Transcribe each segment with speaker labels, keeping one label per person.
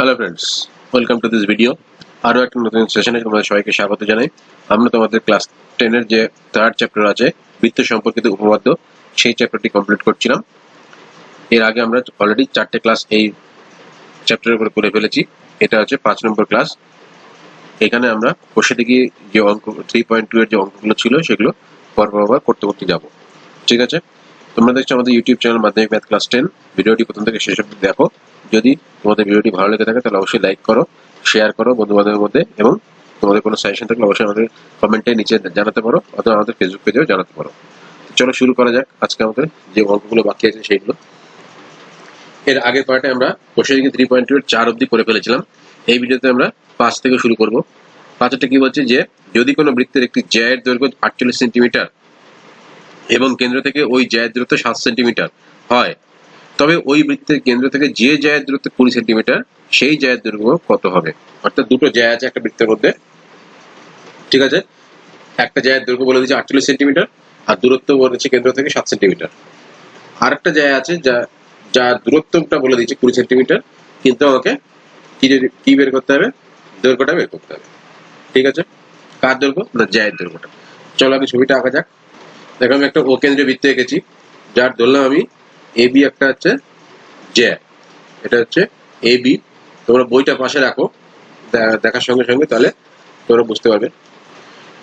Speaker 1: Hello friends, welcome to this video. আরও একটা নতুন সেশনে তোমাদের সবাইকে স্বাগত জানাই। আমরা তোমাদের ক্লাস 10-এর যে থার্ড চ্যাপ্টার আছে বৃত্ত সম্পর্কিত উপপাদ্য, সেই চ্যাপ্টারটি কমপ্লিট করছিলাম। এর আগে আমরা অলরেডি 4টে ক্লাস এই চ্যাপ্টারের উপরে করে ফেলেছি। এটা হচ্ছে 5 নম্বর ক্লাস। এখানে আমরা বসে থেকে যে অঙ্ক 3.2 এর যে অঙ্কগুলো ছিল সেগুলো পরপর করতে করতে যাব। ঠিক আছে, তোমরা দেখছো আমাদের ইউটিউব চ্যানেল মাধ্যমিক ম্যাথ ক্লাস 10। ভিডিওটি প্রথম থেকে শেষ অবধি দেখো। যদি তোমাদের ভিডিওটি ভালো লেগে থাকে তাহলে অবশ্যই লাইক করো, শেয়ার করো বন্ধু বান্ধবের মধ্যে, এবং তোমাদের কোনো সাজেশন থাকলে অবশ্যই আমাদের কমেন্টে নিচে জানাতে পারো অথবা আমাদের ফেসবুক পেজেও জানাতে পারো। চলো শুরু করা যাক আজকে আমাদের যে অঙ্কগুলো বাকি আছে সেইগুলো। এর আগের পার্টে আমরা বসে থেকে 3.2 এর 4 অবধি করে ফেলেছিলাম। এই ভিডিওতে আমরা 5 থেকে শুরু করব। 5টা কি বলছে যে যদি কোনো বৃত্তের একটি জ্যায়ের দৈর্ঘ্য 48 সেন্টিমিটার এবং কেন্দ্র থেকে ওই জ্যায়ের দূরত্ব 7 সেন্টিমিটার হয়, তবে ওই বৃত্তের কেন্দ্র থেকে যে জ্যায়ের দূরত্ব 20 সেন্টিমিটার, সেই জ্যায়ের দৈর্ঘ্য কত হবে? অর্থাৎ দুটো জ্যায় আছে একটা বৃত্তের মধ্যে, ঠিক আছে। একটা জ্যায়ের দৈর্ঘ্য বলে দিচ্ছে 48 সেন্টিমিটার আর দূরত্ব বলেছে কেন্দ্র থেকে 7 সেন্টিমিটার। আর একটা জ্যায় আছে যার দূরত্বটা বলে দিচ্ছে 20 সেন্টিমিটার, কিন্তু আমাকে কি বের করতে হবে? দৈর্ঘ্যটা বের করতে হবে। ঠিক আছে, কার দৈর্ঘ্য? না, জ্যায়ের দৈর্ঘ্যটা। চলো আগে ছবিটা আঁকা যাক। দেখো আমি একটা ও কেন্দ্রীয় বৃত্ত এঁকেছি, যার ধরলাম আমি এ বি একটা হচ্ছে জ্যা, এটা হচ্ছে এ বি। তোমরা বইটা পাশে রাখো দেখার সঙ্গে সঙ্গে, তাহলে তোমরা বুঝতে পারবে।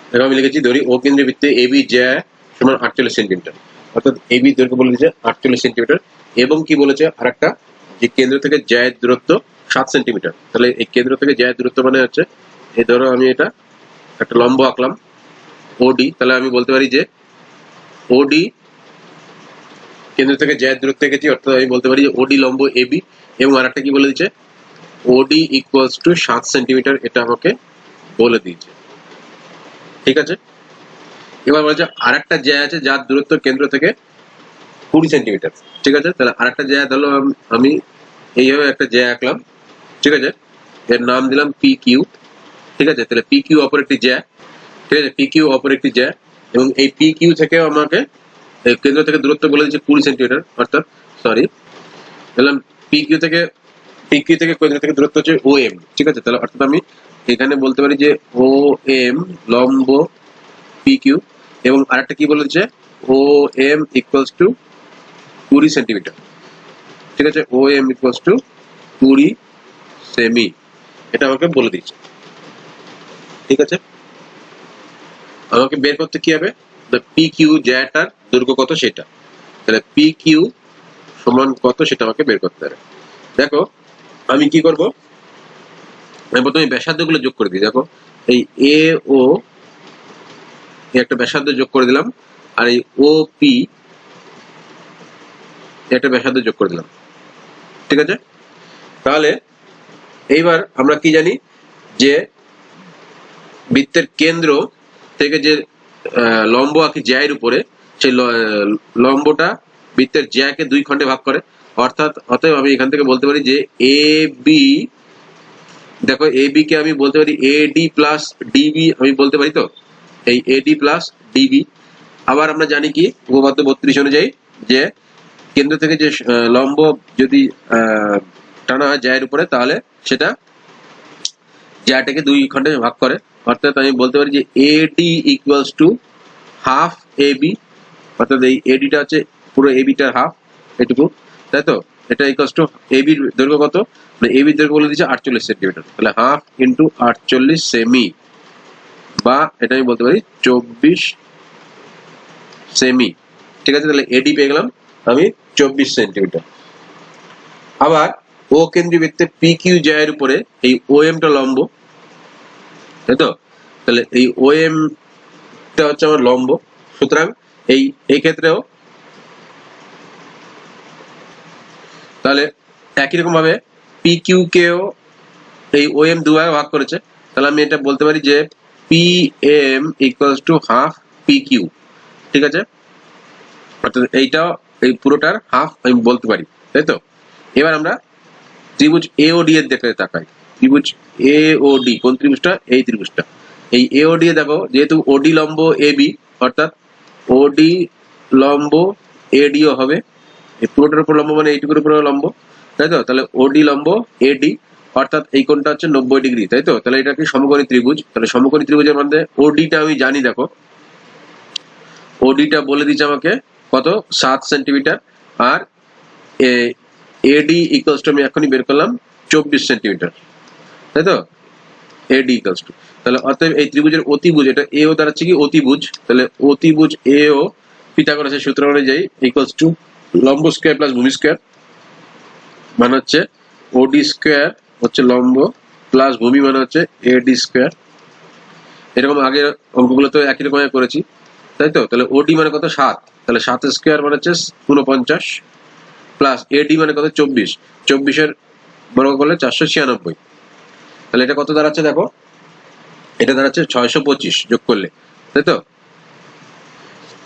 Speaker 1: দেখো আমি লিখেছি, ধরি ও কেন্দ্রীয় বৃত্তে এ বি জ্যা সমান 48 সেন্টিমিটার, অর্থাৎ এ বি দৈর্ঘ্য বলে দিচ্ছে 48 সেন্টিমিটার, এবং কি বলেছে আর একটা, যে কেন্দ্র থেকে জ্যায়ের দূরত্ব 7 সেন্টিমিটার। তাহলে এই কেন্দ্র থেকে জ্যায়ের দূরত্ব মানে হচ্ছে, এই ধরো আমি এটা একটা লম্ব আঁকলাম ওডি, তাহলে আমি বলতে পারি যে ওডি কেন্দ্র থেকে জ্যায়ের দূরত্ব এঁকেছি, অর্থাৎ আমি বলতে পারি যে ওডি লম্ব এবি। এবং আর একটা কি বলে দিচ্ছে, ওডি ইকুয়ালস টু 7 সেন্টিমিটার, এটা আমাকে বলে দিয়েছে। ঠিক আছে, এবার বলছে আর একটা জ্যা আছে যার দূরত্ব কেন্দ্র থেকে 20 সেন্টিমিটার। ঠিক আছে, তাহলে আর একটা জ্যা ধরলো আমি এইভাবে একটা জ্যা আঁকলাম। ঠিক আছে, এর নাম দিলাম পি কিউ। ঠিক আছে, তাহলে পি কিউ অপর একটি জ্যা। ঠিক আছে, পি কিউ অপর একটি জ্যা, এবং এই পি কিউ থেকেও আমাকে কেন্দ্র থেকে দূরত্ব বলে দিচ্ছে 20 সেন্টিমিটার, অর্থাৎ সরি বললাম পি কিউ থেকে কেন্দ্র থেকে দূরত্ব হচ্ছে ও এম। ঠিক আছে, তাহলে অর্থাৎ আমি এখানে বলতে পারি যে ও এম লম্ব পি কিউ, এবং আরেকটা কি বলে দিচ্ছে ও এম ইকুয়ালস টু 20 সেন্টিমিটার। ঠিক আছে, ও এম ইকুয়ালস টু 20 সেমি, এটা আমাকে বলে দিচ্ছে। ঠিক আছে, আমাকে বের করতে কি হবে? পি কিউ জ্যাটার দৈর্ঘ্য কত সেটা, তাহলে পি কিউ সমান কত সেটা আমাকে বের করতে হবে। দেখো আমি কি করব, আমি প্রথমে ব্যাসার্ধ গুলো যোগ করে দিই। দেখো এই এ ও একটা ব্যাসার্ধ যোগ করে দিলাম, আর এই ও পি একটা ব্যাসার্ধ যোগ করে দিলাম। ঠিক আছে, তাহলে এইবার আমরা কি জানি যে বৃত্তের কেন্দ্র থেকে যে লম্ব আঁকি জ্যায়ের উপরে, সেই লম্বটা বৃত্তের জ্যাকে 2 খণ্ডে ভাগ করে। অতএব আমি এখান থেকে বলতে পারি যে এ বি, দেখো এ বি কে আমি বলতে পারি এডি প্লাস ডিবি, আমি বলতে পারি তো এই এডি প্লাস ডিবি। আবার আমরা জানি কি উপপাদ্য 32 অনুযায়ী যে কেন্দ্র থেকে যে লম্ব যদি টানা হয় জ্যায়ের উপরে, তাহলে সেটা জ্যাটাকে 2 খণ্ডে ভাগ করে। অর্থাৎ আমি বলতে পারি যে এডি ইকুয়ালস টু হাফ এবি, অর্থাৎ এই এডিটা হচ্ছে পুরো এবিটার হাফ, এটুকু, তাই তো। এটা ইকুয়ালস টু এবির দৈর্ঘ্য কত, মানে এবির দৈর্ঘ্য বলে দিচ্ছে 48 সেন্টিমিটার, তাহলে হাফ ইন্টু 48 সেমি, বা এটা আমি বলতে পারি 24 সেমি। ঠিক আছে, তাহলে এডি পেয়ে গেলাম আমি 24 সেন্টিমিটার। আবার ও কেন্দ্রীয় বৃত্তে পি কিউ জ্যায়ের উপরে এই ও এমটা লম্ব, তাই তো। তাহলে এই ও এমটা হচ্ছে আমার লম্ব, সুতরাং এই ক্ষেত্রেও তাহলে একই রকম ভাবে পি কিউ কেও এই ও এম দুভাগে ভাগ করেছে, তাহলে আমি এটা বলতে পারি যে P M equals to half P Q. ঠিক আছে, অর্থাৎ এইটাও এই পুরোটার হাফ আমি বলতে পারি, তাই তো। এবার আমরা ত্রিভুজ এ ও ডি এর দিকে তাকাই। ত্রিভুজ এ ও ডি, কোন ত্রিভুজটা? এই ত্রিভুজটা। এই এ ও ডি এ দেখো, যেহেতু ওডি লম্ব এ বি, অর্থাৎ ওডি লম্ব এডিও হবে। এই পুরোটার উপর লম্ব মানে এইটুকুর উপর লম্ব, তাই তো। তাহলে ওডি লম্ব এডি, অর্থাৎ এই কোণটা হচ্ছে 90 ডিগ্রি, তাই তো? তাহলে এটা কি সমকোণী ত্রিভুজ। তাহলে সমকোণী ত্রিভুজের মধ্যে ওডিটা আমি জানি, দেখো ওডিটা বলে দিচ্ছে আমাকে কত, 7 সেন্টিমিটার। আর এডি ইকুয়ালস টু আমি এখনই বের করলাম 24 সেন্টিমিটার, তাই তো? এডি ইকুয়ালস টু, তাহলে অতএব এই ত্রিভুজের অতিভুজ, এটা এও দাঁড়াচ্ছে কি অতিভুজ, তাহলে অতিভুজ এও পিথাগোরাসের সূত্র অনুযায়ী ইকুয়ালস টু লম্ব স্কয়ার প্লাস ভূমি স্কয়ার, মানে হচ্ছে ওডি স্কয়ার হচ্ছে লম্ব প্লাস ভূমি মানে হচ্ছে এডি স্কয়ার। এরকম আগের অঙ্কগুলো তো একই রকম করেছি, তাই তো? তাহলে ওডি মানে কত 7, তাহলে 7 স্কয়ার মানে হচ্ছে 49 প্লাস এডি মানে কত 24, 24 বর্গ করলে 496, তাহলে এটা কত দাঁড়াচ্ছে দেখো, এটা দাঁড়াচ্ছে 625 যোগ করলে, তাই তো?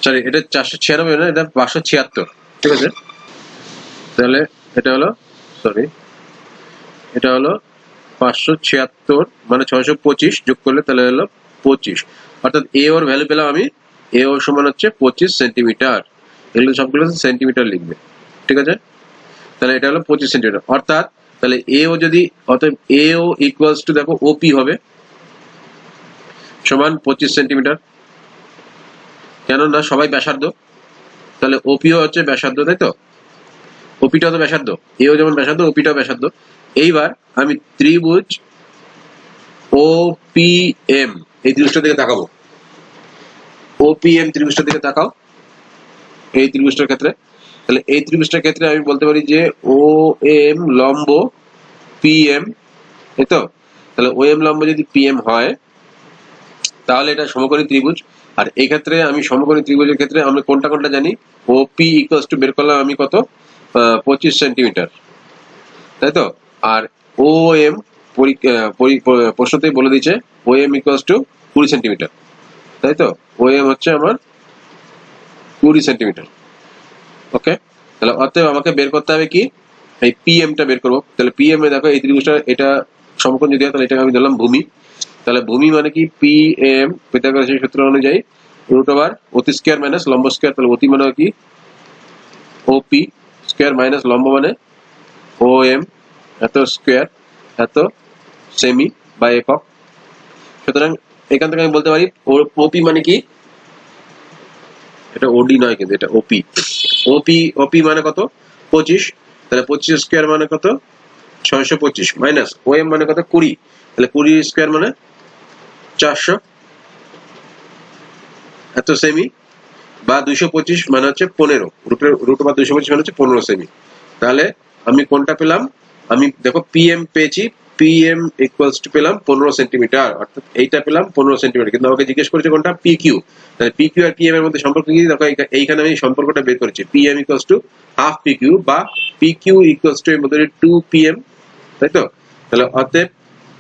Speaker 1: সরি, এটা 496 না, এটা 576, ঠিক আছে? তাহলে এটা হলো, সরি এটা হলো 576 মানে 625 যোগ করলে তাহলে হলো 25, অর্থাৎ এ ওর ভ্যালু পেলাম আমি, এ ওর সমান হচ্ছে 25 সেন্টিমিটার। এগুলো সবগুলো সেন্টিমিটার লিখবে, ঠিক আছে? তাহলে এটা হলো 25 সেন্টিমিটার, অর্থাৎ তাহলে এ ও যদি, অতএব এ ও ইকুয়ালস টু দেখো ওপি হবে সমান 25 সেন্টিমিটার, কেননা সবাই ব্যাসার্ধ, তাহলে ওপিও হচ্ছে ব্যাসার্ধ, তাই তো? ওপিটাও তো ব্যাসার্ধ, এও যেমন ব্যাসার্ধ ওপিটাও ব্যাসার্ধ। এইবার আমি ত্রিভুজ ওপিএম এই ত্রিভুজটার দিকে তাকাবো, ওপিএম ত্রিভুজটার দিকে তাকাও এই ত্রিভুজটার ক্ষেত্রে। তাহলে এই ত্রিভুজটার ক্ষেত্রে আমি বলতে পারি যে ও এম লম্ব পিএম, তাই তো? তাহলে ও এম লম্ব যদি পিএম হয় তাহলে এটা সমকোণী ত্রিভুজ। আর এই ক্ষেত্রে আমি সমকোণী ত্রিভুজের ক্ষেত্রে আমরা কোনটা কোনটা জানি, ওপি ইকুয়ালস টু বের করলাম আমি কত, 25 সেন্টিমিটার, তাই তো? আর ও এম প্রশ্নতেই বলে দিচ্ছে ও এম ইকুয়ালস টু 20 সেন্টিমিটার, তাই তো? ও এম হচ্ছে আমার 20 সেন্টিমিটার, ওকে? তাহলে অতএব আমাকে বের করতে হবে কি, এই পিএমটা বের করবো। তাহলে পিএম এ দেখো এই ত্রিভুজটা, এটা সমকোণ যদি হয় তাহলে এটাকে আমি ধরলাম ভূমি। তাহলে ভূমি মানে কি, পিএম পিথাগোরাসের সূত্র অনুযায়ী রুট ওভার অতি স্কয়ার মাইনাস লম্ব স্কয়ার, তাহলে অতি মানে কি ওপি স্কয়ার মাইনাস লম্ব মানে ও এম, এত স্কয়ার এত সেমি বা একক। সুতরাং এখান থেকে আমি বলতে পারি ওপি মানে কি, এটা ওডি নয় কিন্তু এটা ওপি, ওপি ওপি মানে কত 25, তাহলে 25 স্কয়ার মানে কত 625 মাইনাস ও এম মানে কত 20, তাহলে 20 স্কয়ার মানে 400 এত সেমি বা 225 মানে হচ্ছে 15, রুট ওভার 225 মানে হচ্ছে 15 সেমি। তাহলে আমি কোনটা পেলাম, আমি দেখো পিএম পেয়েছি, পিএম ইকুয়ালস টু পেলাম 15 সেন্টিমিটার, অর্থাৎ এইটা পেলাম 15 সেন্টিমিটার। কিন্তু আমাকে জিজ্ঞেস করেছে কোনটা পিকিউ, তাহলে পিকিউ আর পিএম এর মধ্যে সম্পর্ক কি, দেখো এইখানে আমি সম্পর্কটা বের করেছি, PM equals to half PQ বা পিকিউ ইকুয়ালস টু এর মধ্যে 2 পিএম, তাই তো? তাহলে অতএব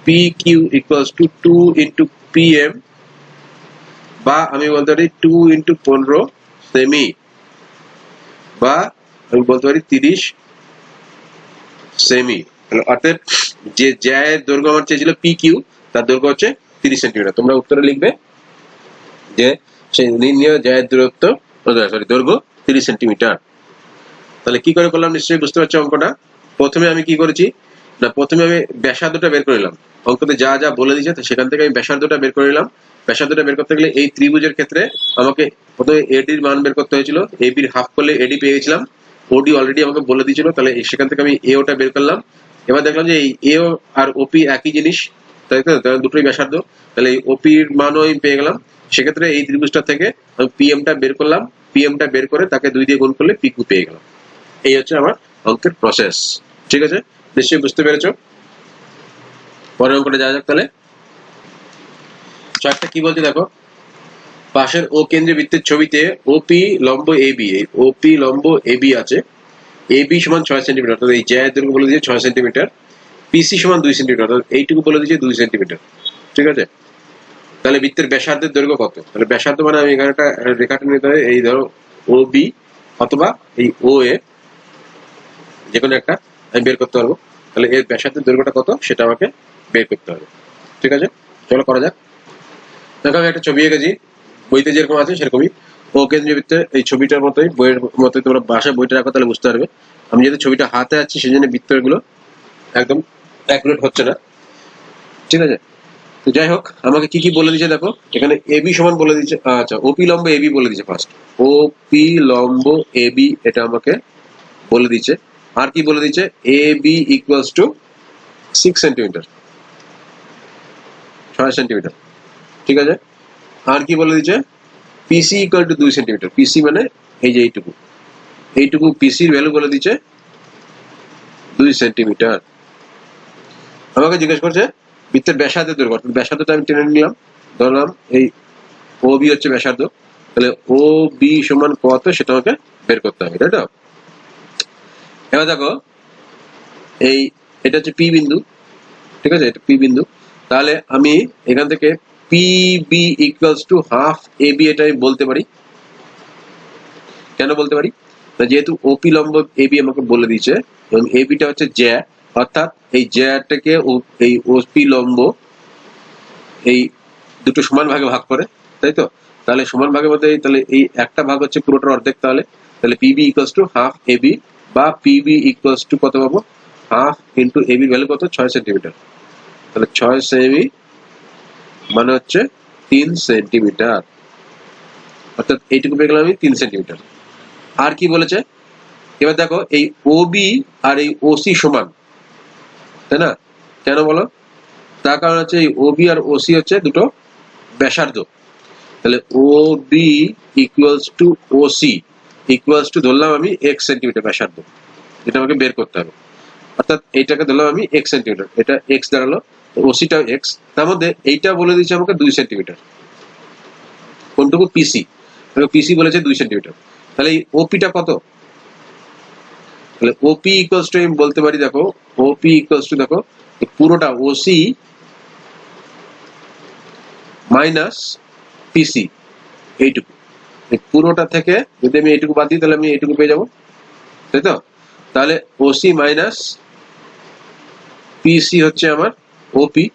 Speaker 1: PQ equals to 2 into PM, বা আমি বলতে পারি 2 ইন্টু 15 সেমি, বা আমি বলতে পারি 30 সেমি। তাহলে অর্থাৎ যে জ্যায়ের দৈর্ঘ্য আমার চেয়েছিল পি কিউ, তার দৈর্ঘ্য হচ্ছে 30 সেন্টিমিটার। তোমরা উত্তরে লিখবে যে সেই নির্ণীয় জ্যায়ের দূরত্ব, সরি দৈর্ঘ্য 30 সেন্টিমিটার। তাহলে কি করে করলাম নিশ্চয়ই বুঝতে পারছো অঙ্কটা। প্রথমে আমি কি করেছি না, প্রথমে আমি ব্যাসার্ধটা বের করে নিলাম, অঙ্কতে যা যা বলে দিয়েছে সেখান থেকে আমি ব্যাসার্ধটা বের করে নিলাম। ব্যাসার্ধটা বের করতে গেলে এই ত্রিভুজের ক্ষেত্রে আমাকে প্রথমে এডির মান বের করতে হয়েছিল, এবির হাফ করলে এডি পেয়ে গেছিলাম, ওডি অলরেডি আমাকে বলে দিয়েছিল, তাহলে সেখান থেকে আমি এওটা বের করলাম। এবার দেখলাম যে এই এও আর ওপি একই জিনিস, তাই তো? দুটোই ব্যাসার্ধ, তাহলে এই ওপির মানও আমি পেয়ে গেলাম। সেক্ষেত্রে এই ত্রিভুজটা থেকে আমি পিএমটা বের করলাম, পিএমটা বের করে তাকে 2 দিয়ে গুণ করলে পিকিউ পেয়ে গেলাম। এই হচ্ছে আমার অঙ্কের প্রসেস, ঠিক আছে? নিশ্চয়ই বুঝতে পেরেছো। পরের অঙ্কটা যাওয়া যাক তাহলে। চারটা কি বলছে দেখো, পাশের ও কেন্দ্রীয় বৃত্তের ছবিতে ওপি লম্ব এবি, ওপি লম্ব এবি আছে, এবি সমান 6 সেন্টিমিটার, অর্থাৎ এই জ্যায়ের দৈর্ঘ্য বলে দিয়েছে 6 সেন্টিমিটার, পিসি সমান 2 সেন্টিমিটার, অর্থাৎ এইটুকু বলে দিয়েছে 2 সেন্টিমিটার, ঠিক আছে? তাহলে বৃত্তের ব্যাসার্ধের দৈর্ঘ্য কত? তাহলে ব্যাসার্ধ মানে আমি এখানে একটা রেখাটা নিতে হবে, এই ধরো ও বি অথবা এই ও এ, যে কোনো একটা আমি বের করতে পারবো। তাহলে এর ব্যাসার্ধের দৈর্ঘ্যটা কত সেটা আমাকে বের করতে হবে, ঠিক আছে? চলো করা যাক। দেখো আমি একটা ছবি এঁকেছি, বইতে যেরকম আছে সেরকমই ও কেন্দ্রীয় বৃত্তে, এই ছবিটার মতোই, বইয়ের মতোই, তোমরা বাসায় বইটা রাখো তাহলে বুঝতে পারবে। আমি যেহেতু ছবিটা হাতে আছি সেই জন্য বৃত্তগুলো একদম অ্যাকুরেট হচ্ছে না, ঠিক আছে। তো যাই হোক, আমাকে কি কি বলে দিয়েছে দেখো, এখানে এবি সমান বলে দিয়েছে, আচ্ছা ওপি লম্ব এবি বলে দিয়েছে ফার্স্ট, ওপি লম্ব এবি এটা আমাকে বলে দিয়েছে। আর কি বলে দিয়েছে, A B equals to 6 centimetre, 6 centimetre, ঠিক আছে। আর কি বলে দিয়েছে, PC equal to 2 centimetre, PC মানে এই যে এইটুকু, এইটুকু পিসির ভ্যালু বলে দিয়েছে 2 সেন্টিমিটার। আমাকে জিজ্ঞেস করছে বৃত্তের ব্যাসার্ধের দৈর্ঘ্য, অর্থাৎ ব্যাসার্ধটা আমি টেনে নিলাম, ধরলাম এই ও বি হচ্ছে ব্যাসার্ধ, তাহলে ও বি সমান কত সেটা আমাকে বের করতে হবে, তাই তো। এবার দেখো এই এটা হচ্ছে পি বিন্দু, ঠিক আছে, এটা পি বিন্দু, তাহলে আমি এখান থেকে P B equals to half A B এটা আমি বলতে পারি। কেন বলতে পারি, যেহেতু ওপি লম্ব এ বি আমাকে বলে দিয়েছে এবং এ বিটা হচ্ছে জ্যা, অর্থাৎ এই জ্যাটাকে এই ওপি লম্ব এই দুটো সমান ভাগে ভাগ করে, তাই তো। তাহলে সমান ভাগের মধ্যে তাহলে এই একটা ভাগ হচ্ছে পুরোটার অর্ধেক, তাহলে তাহলে PB equals to half AB, বা পিবি ইকুয়ালস টু কত পাবো, হাফ ইন্টু এবি ভ্যালু কত, 6 সেন্টিমিটার। তাহলে 6 সেমি মানে হচ্ছে 3 সেন্টিমিটার, অর্থাৎ এইটুকু পেয়ে গেলাম আমি 3 সেন্টিমিটার। আর কি বলেছে, এবার দেখো এই ওবি আর এই ওসি সমান, তাই না। কেন বলো, তার কারণ হচ্ছে এই ওবি আর ওসি হচ্ছে দুটো ব্যাসার্ধ, তাহলে O B equals to OC equals to ধরলাম আমি এক্স সেন্টিমিটার ব্যাসার্ধ, এটা আমাকে বের করতে হবে। অর্থাৎ এইটাকে ধরলাম আমি এক্স সেন্টিমিটার, এটা এক্স দাঁড়ালো, ওসিটা এক্স, তার মধ্যে এইটা বলে দিচ্ছে আমাকে 2 সেন্টিমিটার, কোনটুকু, পিসি, পিসি বলেছে 2 সেন্টিমিটার। তাহলে এই ওপিটা কত, তাহলে ওপি ইকুয়ালস টু আমি বলতে পারি, দেখো ওপি ইকুয়ালস টু দেখো পুরোটা ওসি মাইনাস পিসি, এইটুকু, পুরোটা থেকে যদি আমি এইটুকু বাদ দিই তাহলে আমি এইটুকু পেয়ে যাবো, তাই তো। তাহলে ওসি মাইনাস পিসি হচ্ছে আমার ওপি,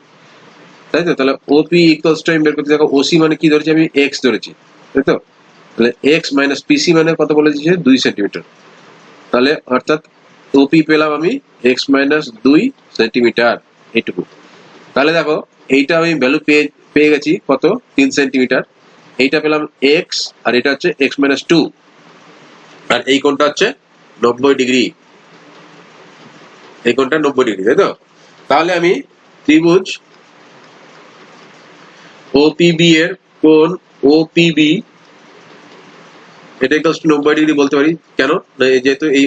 Speaker 1: তাই তো। তাহলে ওপি ইকুয়ালস টু আমি বের করতে, দেখো ওসি মানে কি ধরেছি আমি, এক্স ধরেছি, তাই তো। তাহলে এক্স মাইনাস পিসি মানে কত বলে দিয়েছে, 2 সেন্টিমিটার। তাহলে অর্থাৎ ওপি পেলাম আমি এক্স মাইনাস 2 সেন্টিমিটার, এইটুকু। তাহলে দেখো এইটা আমি ভ্যালু পেয়ে গেছি কত, 3 সেন্টিমিটার। এইটা পেলাম এক্স, আর এটা হচ্ছে এক্স মাইনাস 2, আর এই কোণটা হচ্ছে 90 ডিগ্রি, এই কোণটা 90 ডিগ্রি, তাই তো। তাহলে আমি ত্রিভুজ ওপিবি এর কোণ ওপিবি এটা ইকুয়ালস টু 90 ডিগ্রি বলতে পারি। কেন, যেহেতু এই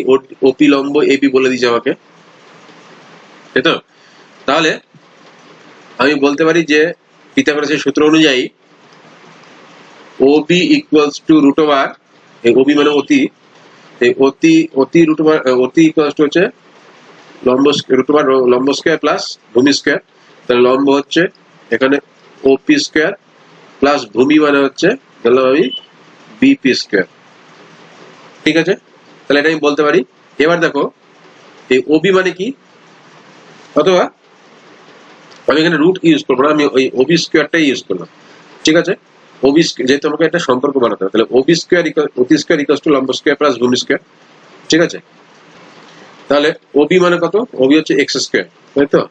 Speaker 1: ওপি লম্ব এবি বলে দিয়েছে আমাকে, তাই তো। তাহলে আমি বলতে পারি যে পিথাগোরাসের সূত্র অনুযায়ী OB equals to root over, এই ওবি মানে অতি, এই অতি রুট ওভার, অতি ইকুয়ালস টু হচ্ছে লম্ব রুট ওভার লম্ব স্কয়ার প্লাস ভূমি স্কয়ার। তাহলে লম্ব হচ্ছে এখানে ওপি স্কয়ার প্লাস ভূমি মানে হচ্ছে ধরলাম আমি বিপি স্কয়ার, ঠিক আছে। তাহলে এটা আমি বলতে পারি। এবার দেখো এই ওবি মানে কি, অথবা আমি এখানে রুট ইউজ করবো না, আমি ওই ওবি স্কয়ারটাই ইউজ করলাম, ঠিক আছে। ওবি যেহেতু আমাকে একটা সম্পর্ক বানাতে হবে, তাহলে ওবি স্কয়ার অতি স্কয়ার ইকুয়ালস টু লম্ব স্কয়ার প্লাস ভূমি স্কয়ার, ঠিক আছে। তাহলে ওবি মানে কত, ওবি হচ্ছে এক্স স্কয়ার, তাই তো,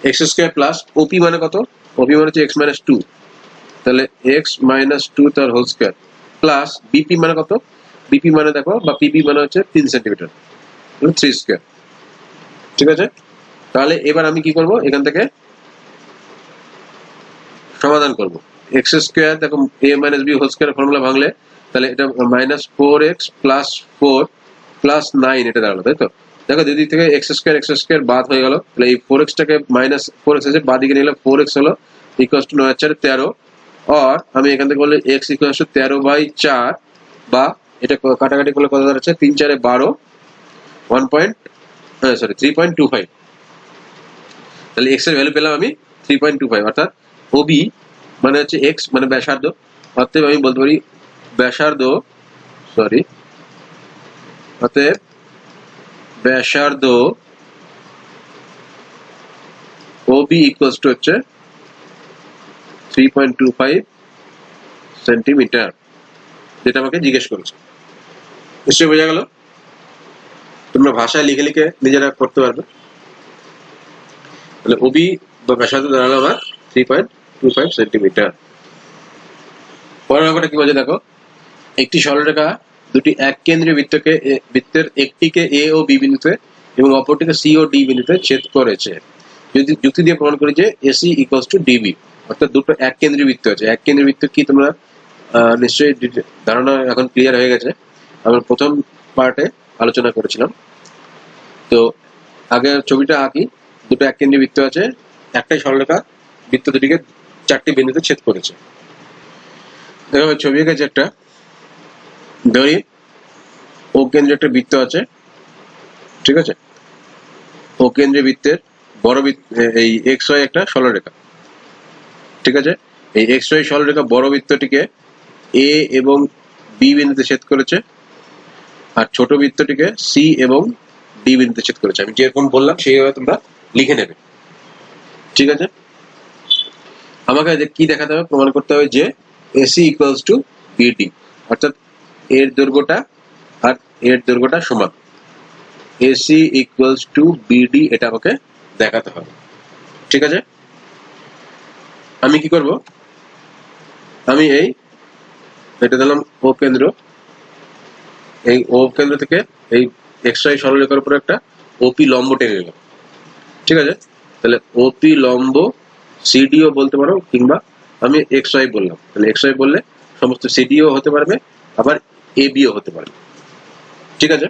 Speaker 1: এক্স স্কয়ার প্লাস ওপি মানে কত, ওপি মানে হচ্ছে এক্স মাইনাস 2, তাহলে এক্স মাইনাস 2 তার হোল স্কয়ার প্লাস বিপি মানে কত, বিপি মানে দেখো বা পিবি মানে হচ্ছে 3 সেন্টিমিটার, 3 স্কয়ার, ঠিক আছে। তাহলে এবার আমি কি করব, এখান থেকে সমাধান করব। এক্স স্কয়ার দেখো A minus B whole square formula ভাঙলে তাহলে এটা মাইনাস 4x প্লাস 4 প্লাস 9 এটা দাঁড়ালো, তাই তো। দেখো দুই দিক থেকে এক্স স্কয়ার বাদ হয়ে গেল, তাহলে এই 4x টাকে মাইনাস 4x আছে বাদ দিকে নিলে 4x হলো ইকুয়ালস টু 9×4 = 13, আর আমি এখান থেকে বললে x ইকুয়ালস টু 13/4, বা এটা কাটাকাটি করলে কত দাঁড়াচ্ছে 3×4 = 12, 3.25, তাহলে x এর ভ্যালু পেলাম আমি 3.25, অর্থাৎ ওবি মানে হচ্ছে x মানে ব্যাসার্ধ, অতএব আমি বলতে পারি ব্যাসার্ধ, অতএব ব্যাসার্ধ ওবি ইকুয়ালস টু হচ্ছে 3.25 সেন্টিমিটার, যেটা আমাকে জিজ্ঞেস করেছে। নিশ্চয়ই বোঝা গেল, তোমরা ভাষায় লিখে লিখে নিজেরা করতে পারবে। তাহলে ওবি বা ব্যাসার্ধ দাঁড়ালো আমার 3.25 সেন্টিমিটার। পরের অঙ্কটা কি বলছে দেখো, একটি সরলরেখা দুটি এক কেন্দ্রীয় বৃত্তের একটিকে এ ও বি বিন্দুতে এবং অপরটিকে সি ও ডি বিন্দুতে ছেদ করেছে। যদি যুক্তি দিয়ে প্রমাণ করি যে এসি ইকুয়ালস টু ডিবি, অর্থাৎ দুটো এক কেন্দ্রীয় বৃত্ত আছে। এক কেন্দ্রীয় বৃত্ত কি তোমরা নিশ্চয়ই ধারণা এখন ক্লিয়ার হয়ে গেছে, আমরা প্রথম পার্টে আলোচনা করেছিলাম। তো আগে ছবিটা আঁকি, দুটো এক কেন্দ্রীয় বৃত্ত আছে, একটাই সরলরেখা বৃত্ত দুটিকে চারটি বিন্দুতে ছেদ করেছে। দেখো ছবি এঁকেছে একটা, ধরি ও কেন্দ্রে একটা বৃত্ত আছে, ঠিক আছে। ও কেন্দ্রীয় বৃত্তের বড় এই এক্স ওয়াই একটা সরলরেখা, ঠিক আছে। এই এক্স ওয়াই সরলরেখা বড় বৃত্তটিকে এ এবং বি বিন্দুতে ছেদ করেছে, আর ছোট বৃত্তটিকে সি এবং ডি বিন্দুতে ছেদ করেছে। আমি যেরকম বললাম সেইভাবে তোমরা লিখে নেবে, ঠিক আছে। আমাকে কি দেখাতে হবে, প্রমাণ করতে হবে যে এসি ইকুয়ালস টু বিডি, অর্থাৎ এর দৈর্ঘ্যটা আর এর দৈর্ঘ্যটা সমান। এসি ইকুয়ালস টু বিডি, এটা আমাকে দেখাতে হবে, ঠিক আছে। আমি কি করব, আমি এটা দিলাম ও কেন্দ্র, এই ও কেন্দ্র থেকে এই এক্স ওয়াই সরলরেখার উপর একটা ওপি লম্ব টেনে নিলাম, ঠিক আছে। তাহলে ওপি লম্ব সিডিও বলতে পারো, কিংবা আমি এক্স ওয়াই বললাম, তাহলে এক্স ওয়াই বললে সমস্ত সিডিও হতে পারবে, আবার এবিও হতে পারবে, ঠিক আছে।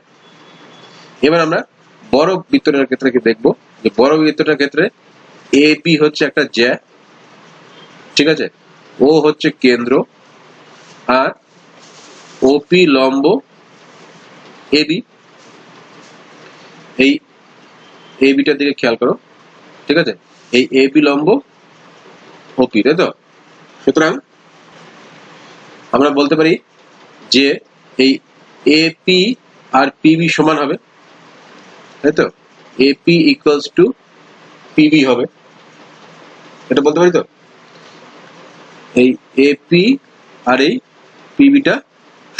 Speaker 1: এবার আমরা বড় বৃত্তটার ক্ষেত্রে কি দেখবো, যে বড় বৃত্তটার ক্ষেত্রে এবি হচ্ছে একটা জ্যা, ঠিক আছে। ও হচ্ছে কেন্দ্র, আর ওপি লম্ব এবি। এই এবিটার দিকে খেয়াল করো, ঠিক আছে। এই এবি লম্ব ওপি, তাই তো। সুতরাং আমরা বলতে পারি যে এই এপি আর পিবি সমান হবে, তাই তো। এপি ইকুয়ালস টু পিবি হবে, এটা বলতে পারি তো। এই এপি আর এই পিবিটা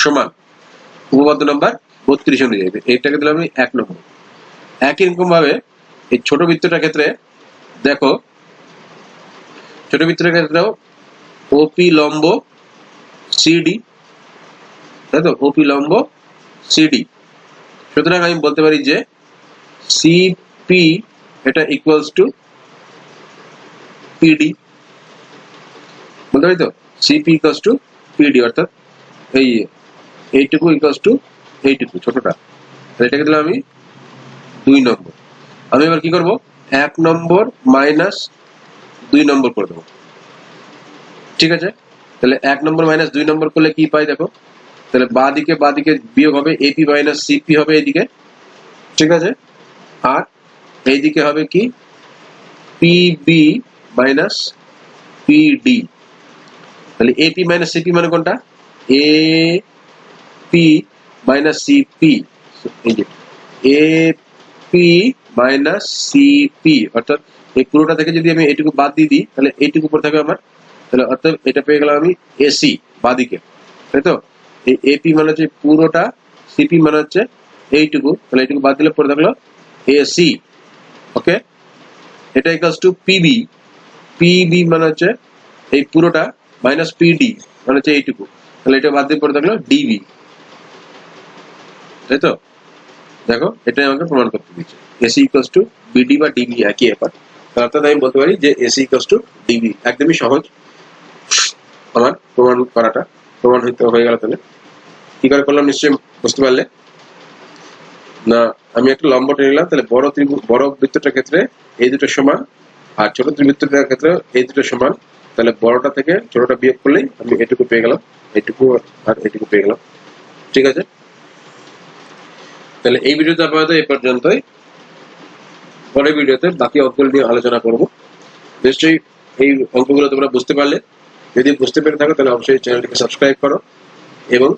Speaker 1: সমান উপপাদ্য নাম্বার 32 অনুযায়ী। এইটাকে দিলাম আমি 1 নম্বর। একই রকম ভাবে এই ছোট বৃত্তটার ক্ষেত্রে দেখো, ছোট বৃত্তটার ক্ষেত্রেও ওপি লম্ব সিডি, তাই তো, ওপি লম্ব সিডি। সুতরাং আমি বলতে পারি যে সিপি এটা ইকুয়ালস টু পিডি, বলতে পারি তো। সিপি ইকুয়ালস টু পিডি, অর্থাৎ এইটুকু ইকুয়ালস টু এইটুকু ছোটটা, এটাকে দিলাম আমি 2 নম্বর। আমি এবার কি করব, 1 নম্বর মাইনাস 2 নম্বর করে দেবো, ঠিক আছে। তাহলে 1 নম্বর মাইনাস 2 নম্বর করলে কি পাই দেখো, তাহলে বাদিকে বিয়োগ হবে, এপি মাইনাস সিপি হবে এইদিকে, ঠিক আছে। আর এইদিকে হবে কি, পিবি মাইনাস পিডি। তাহলে এপি মাইনাস সিপি মানে কোনটা, এ পি মাইনাস সিপি, এই যে এপি মাইনাস সিপি, অর্থাৎ এই পুরোটা থেকে যদি আমি এইটুকু বাদ দিয়ে দিই, তাহলে এইটুকু উপর থাকবে আমার, তাহলে অর্থাৎ এটা পেয়ে গেলাম আমি এসি বাদিকে, তাই তো। এই এপি মানে হচ্ছে পুরোটা, সিপি মানে হচ্ছে এইটুকু, তাহলে এইটুকু বাদ দিলে পরে থাকলো এসি, ওকে। এটা ইকুয়ালস টু পিবি, পিবি মানে হচ্ছে এই পুরোটা মাইনাস পিডি মানে হচ্ছে এইটুকু, তাহলে এটা বাদ দিয়ে পরে থাকলো ডিবি, তাই তো। দেখো এটাই আমাকে প্রমাণ করতে দিচ্ছে, এসি ইকুয়ালস টু বিডি বা ডিবি একই ব্যাপার। অর্থাৎ আমি বলতে পারি যে এসি ইকুয়ালস টু ডিবি, একদমই সহজ আমার প্রমাণ করাটা, প্রমাণ হয়ে গেল। তাহলে কি করে করলাম নিশ্চয়ই বুঝতে পারলে না। আমি একটা লম্ব টেনে নিলাম, তাহলে বড় বৃত্তটার ক্ষেত্রে এই দুটো সমান, আর ছোট ত্রিবৃত্তটার ক্ষেত্রে এই দুটো সমান। তাহলে বড়টা থেকে ছোটটা বিয়োগ করলেই আমি এটুকু পেয়ে গেলাম, এটুকু আর এটুকু পেয়ে গেলাম, ঠিক আছে। তাহলে এই ভিডিওতে আপাতত এই পর্যন্তই, পরের ভিডিওতে বাকি অঙ্কগুলো নিয়ে আলোচনা করব। নিশ্চয়ই এই অঙ্কগুলো তোমরা বুঝতে পারলে, যদি বুঝতে পেরে থাকো তাহলে অবশ্যই চ্যানেলটিকে সাবস্ক্রাইব করো এবং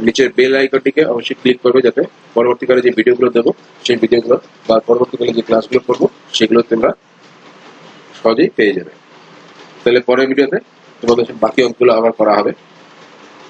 Speaker 1: নিচের বেল আইকনটিকে অবশ্যই ক্লিক করবে, যাতে পরবর্তীকালে যে ভিডিওগুলো দেবো সেই ভিডিওগুলো বা পরবর্তীকালে যে ক্লাসগুলো করবো সেগুলো তোমরা সহজেই পেয়ে যাবে। তাহলে পরের ভিডিওতে তোমাদের বাকি অঙ্কগুলো আবার করা হবে।